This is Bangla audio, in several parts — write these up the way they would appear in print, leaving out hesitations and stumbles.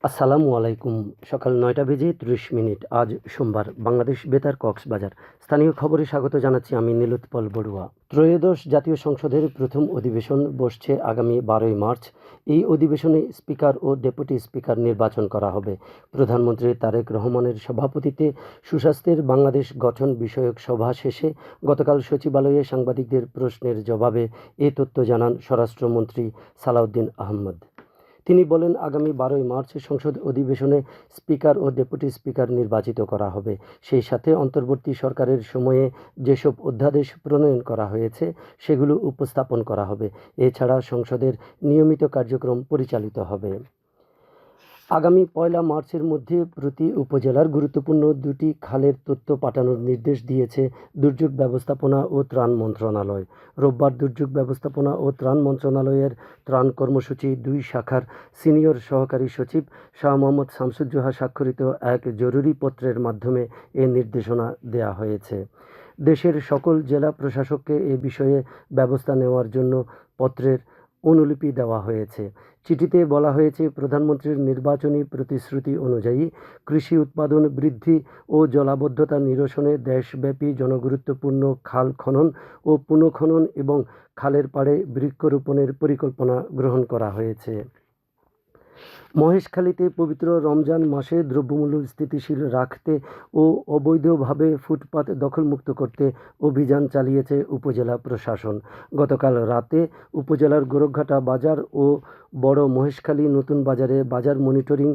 আসসালামু আলাইকুম। সকাল ৯টা বেজে ৩০ মিনিট। আজ সোমবার। বাংলাদেশ বেতার কক্সবাজার। স্থানীয় খবরে স্বাগত জানাচ্ছি আমি নীলোৎপল বড়ুয়া। ত্রয়োদশ জাতীয় সংসদের প্রথম অধিবেশন বসছে আগামী ১২ই মার্চ। এই অধিবেশনে স্পিকার ও ডেপুটি স্পিকার নির্বাচন করা হবে। প্রধানমন্ত্রী তারেক রহমানের সভাপতিত্বে সুস্বাস্থ্যের বাংলাদেশ গঠন বিষয়ক সভা শেষে গতকাল সচিবালয়ে সাংবাদিকদের প্রশ্নের জবাবে এ তথ্য জানান স্বরাষ্ট্রমন্ত্রী সালাউদ্দিন আহমদ। তিনি বলেন, আগামী ১২ই মার্চ সংসদ অধিবেশনে স্পিকার ও ডেপুটি স্পিকার নির্বাচিত করা হবে। সেই সাথে অন্তর্বর্তী সরকারের সময়ে যেসব অধ্যাদেশ প্রণয়ন করা হয়েছে সেগুলো উপস্থাপন করা হবে। এছাড়া সংসদের নিয়মিত কার্যক্রম পরিচালিত হবে। আগামী ১লা মার্চের মধ্যে প্রতি উপজেলার গুরুত্বপূর্ণ ২টি খালের তথ্য পাঠানোর নির্দেশ দিয়েছে দুর্যোগ ব্যবস্থাপনা ও ত্রাণ মন্ত্রণালয়। রোববার দুর্যোগ ব্যবস্থাপনা ও ত্রাণ মন্ত্রণালয়ের ত্রাণ কর্মসূচি ২ শাখার সিনিয়র সহকারী সচিব শাহ মোহাম্মদ শামসুজ্জোহা স্বাক্ষরিত এক জরুরি পত্রের মাধ্যমে এ নির্দেশনা দেয়া হয়েছে। দেশের সকল জেলা প্রশাসককে এ বিষয়ে ব্যবস্থা নেওয়ার জন্য পত্রের অনুলিপি দেওয়া হয়েছে। চিঠিতে বলা হয়েছে, প্রধানমন্ত্রীর নির্বাচনী প্রতিশ্রুতি অনুযায়ী কৃষি উৎপাদন বৃদ্ধি ও জলাবদ্ধতা নিরসনে দেশব্যাপী জনগুরুত্বপূর্ণ খাল খনন ও পুনঃখনন এবং খালের পাড়ে বৃক্ষরোপণের পরিকল্পনা গ্রহণ করা হয়েছে। মহেশখালীতে পবিত্র রমজান মাসে দ্রব্যমূল্য স্থিতিশীল রাখতে ও অবৈধভাবে ফুটপাত দখলমুক্ত করতে অভিযান চালিয়েছে উপজেলা প্রশাসন। গতকাল রাতে উপজেলার গোরখঘাটা বাজার ও বড় মহেশখালী নতুন বাজারে বাজার মনিটরিং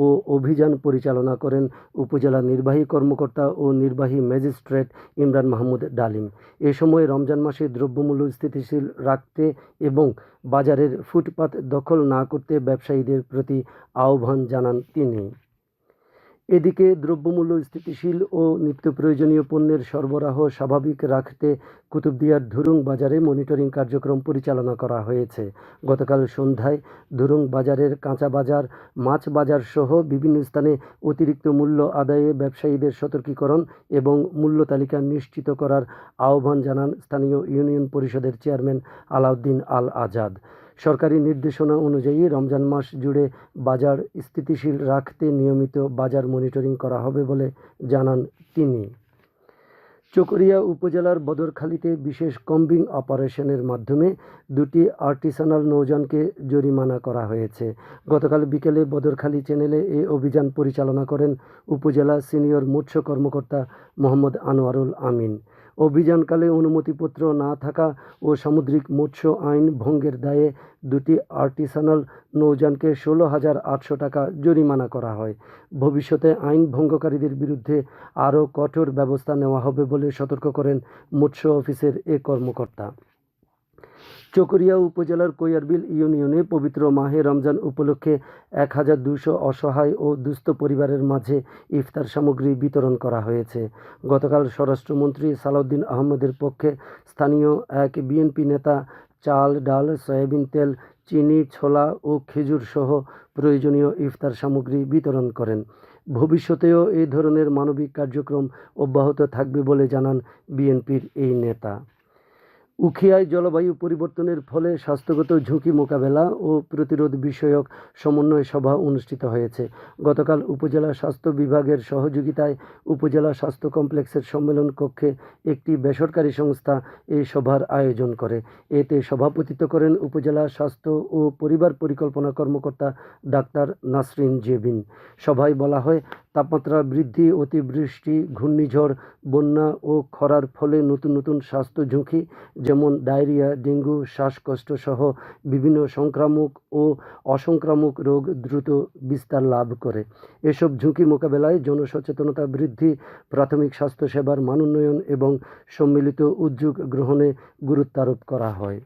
ও অভিযান পরিচালনা করেন উপজেলা নির্বাহী কর্মকর্তা ও নির্বাহী ম্যাজিস্ট্রেট ইমরান মাহমুদ ডালিম। এ সময় রমজান মাসে দ্রব্যমূল্য স্থিতিশীল রাখতে এবং বাজারের ফুটপাত দখল না করতে ব্যবসায়ীদের প্রতি আহ্বান জানান তিনি। এদিকে দ্রব্যমূল্য স্থিতিশীল ও নিত্য প্রয়োজনীয় পণ্যের সরবরাহ স্বাভাবিক রাখতে কুতুবদিয়ার ধুরুং বাজারে মনিটরিং কার্যক্রম পরিচালনা করা হয়েছে। গতকাল সন্ধ্যায় ধুরুং বাজারের কাঁচা বাজার, মাছ বাজার সহ বিভিন্ন স্থানে অতিরিক্ত মূল্য আদায়ে ব্যবসায়ীদের সতর্কীকরণ এবং মূল্য তালিকা নিশ্চিত করার আহ্বান জানান স্থানীয় ইউনিয়ন পরিষদের চেয়ারম্যান আলাউদ্দিন আল আজাদ। সরকারি নির্দেশনা অনুযায়ী রমজান মাস জুড়ে বাজার স্থিতিশীল রাখতে নিয়মিত বাজার মনিটরিং করা হবে বলে জানান তিনি। চকরিয়া উপজেলার বদরখালীতে বিশেষ কম্বিং অপারেশনের মাধ্যমে ২টি আর্টিসানাল নৌযানকে জরিমানা করা হয়েছে। গতকাল বিকেলে বদরখালী চ্যানেলে এ অভিযান পরিচালনা করেন উপজেলা সিনিয়র মৎস্য কর্মকর্তা মোহাম্মদ আনোয়ারুল আমিন। অভিযানকালে অনুমতিপত্র না থাকা ও সামুদ্রিক মৎস্য আইন ভঙ্গের দায়ে ২টি আর্টিসানাল নৌযানকে ১৬,৮০০ টাকা জরিমানা করা হয়। ভবিষ্যতে আইন ভঙ্গকারীদের বিরুদ্ধে আরও কঠোর ব্যবস্থা নেওয়া হবে বলে সতর্ক করেন মৎস্য অফিসের এ কর্মকর্তা। চকরিয়া উপজেলার কৈয়ারবিল ইউনিয়নে পবিত্র মাহে রমজান উপলক্ষে ১,২০০ অসহায় ও দুস্থ পরিবারের মাঝে ইফতার সামগ্রী বিতরণ করা হয়েছে। গতকাল স্বরাষ্ট্রমন্ত্রী সালাউদ্দিন আহমদের পক্ষে স্থানীয় এক বিএনপি নেতা চাল, ডাল, সয়াবিন তেল, চিনি, ছোলা ও খেজুর সহ প্রয়োজনীয় ইফতার সামগ্রী বিতরণ করেন। ভবিষ্যতেও এই ধরনের মানবিক কার্যক্রম অব্যাহত থাকবে বলে জানান বিএনপির এই নেতা। উখিয়ায় জলবায়ু পরিবর্তনের ফলে স্বাস্থ্যগত ঝুঁকি মোকাবেলা ও প্রতিরোধ বিষয়ক সমন্বয় সভা অনুষ্ঠিত হয়েছে। গতকাল উপজেলা স্বাস্থ্য বিভাগের সহযোগিতায় উপজেলা স্বাস্থ্য কমপ্লেক্সের সম্মেলন কক্ষে একটি বেসরকারি সংস্থা এই সভার আয়োজন করে। এতে সভাপতিত্ব করেন উপজেলা স্বাস্থ্য ও পরিবার পরিকল্পনা কর্মকর্তা ডাক্তার নাসরিন জেবিন। সভায় বলা হয়, তাপমাত্রা বৃদ্ধি, অতিবৃষ্টি, ঘূর্ণিঝড়, বন্যা ও খরার ফলে নতুন নতুন স্বাস্থ্য ঝুঁকি যেমন ডায়রিয়া, ডেঙ্গু, শ্বাসকষ্ট সহ বিভিন্ন সংক্রামক ও অসংক্রামক রোগ দ্রুত বিস্তার লাভ করে। এসব ঝুঁকি মোকাবেলায় জনসচেতনতা বৃদ্ধি, প্রাথমিক স্বাস্থ্যসেবার মানোন্নয়ন এবং সম্মিলিত উদ্যোগ গ্রহণে গুরুত্বারোপ করা হয়।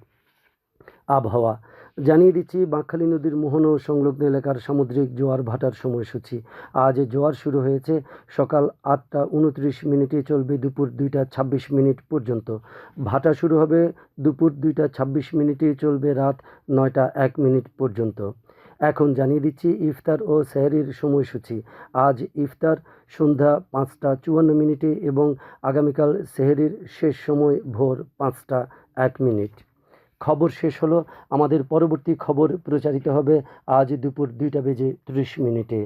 আবহাওয়া জানিয়ে দিচ্ছি, বাঁকখালী নদীর মোহনা ও সংলগ্ন এলাকার সামুদ্রিক জোয়ার ভাটার সময়সূচি। আজ জোয়ার শুরু হয়েছে সকাল ৮টা ২৯ মিনিটে, চলবে দুপুর ২টা ২৬ মিনিট পর্যন্ত। ভাটা শুরু হবে দুপুর ২টা ২৬ মিনিটে, চলবে রাত ৯টা ১ মিনিট পর্যন্ত। এখন জানিয়ে দিচ্ছি ইফতার ও সেহরির সময়সূচি। আজ ইফতার সন্ধ্যা ৫টা ৫৪ মিনিটে এবং আগামীকাল সেহরির শেষ সময় ভোর ৫টা ১ মিনিট। খবর শেষ হলো। আমাদের পরবর্তী খবর প্রচারিত হবে আজ দুপুর 2টা বেজে 30 মিনিটে।